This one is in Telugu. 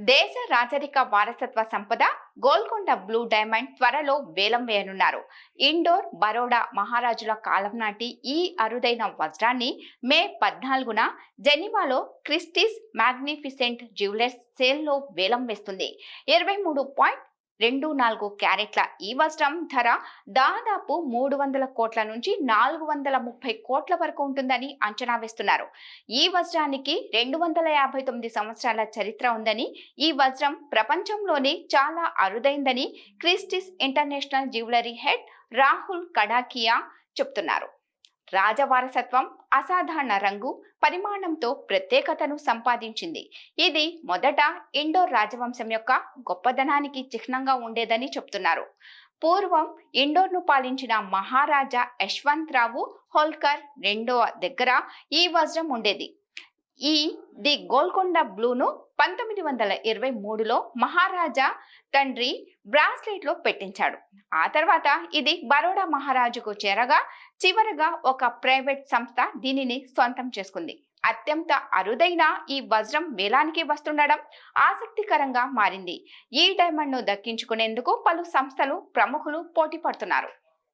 దేశ రాజరిక వారసత్వ సంపద గోల్కొండ బ్లూ డైమండ్ త్వరలో వేలం వేయనున్నారు. ఇండోర్, బరోడా మహారాజుల కాలం నాటి ఈ అరుదైన వజ్రాన్ని మే 14న జెనీవాలో క్రిస్టీస్ మ్యాగ్నిఫిసెంట్ జ్యువెలర్స్ సేల్లో వేలం వేస్తుంది. 23.24 క్యారెట్ల ఈ వజ్రం ధర దాదాపు 300 కోట్ల నుంచి 430 కోట్ల వరకు ఉంటుందని అంచనా వేస్తున్నారు. ఈ వజ్రానికి 259 సంవత్సరాల చరిత్ర ఉందని, ఈ వజ్రం ప్రపంచంలోనే చాలా అరుదైందని Christie's international jewellery head Rahul Kadakia చెప్తున్నారు. రాజవారసత్వం అసాధారణ రంగు, పరిమాణంతో ప్రత్యేకతను సంపాదించింది. ఇది మొదట ఇండోర్ రాజవంశం యొక్క గొప్పదనానికి చిహ్నంగా ఉండేదని చెప్తున్నారు. పూర్వం ఇండోర్ను పాలించిన మహారాజా యశ్వంతరావు హోల్కర్ రెండవ దగ్గర ఈ వజ్రం ఉండేది. ది గోల్కొండ బ్లూను 1923లో మహారాజా తండ్రి బ్రాస్లెట్ లో పెట్టించాడు. ఆ తర్వాత ఇది బరోడా మహారాజుకు చేరగా చివరగా ఒక ప్రైవేట్ సంస్థ దీనిని సొంతం చేసుకుంది. అత్యంత అరుదైన ఈ వజ్రం వేలానికి వస్తుండడం ఆసక్తికరంగా మారింది. ఈ డైమండ్ ను దక్కించుకునేందుకు పలు సంస్థలు, ప్రముఖులు పోటీ పడుతున్నారు.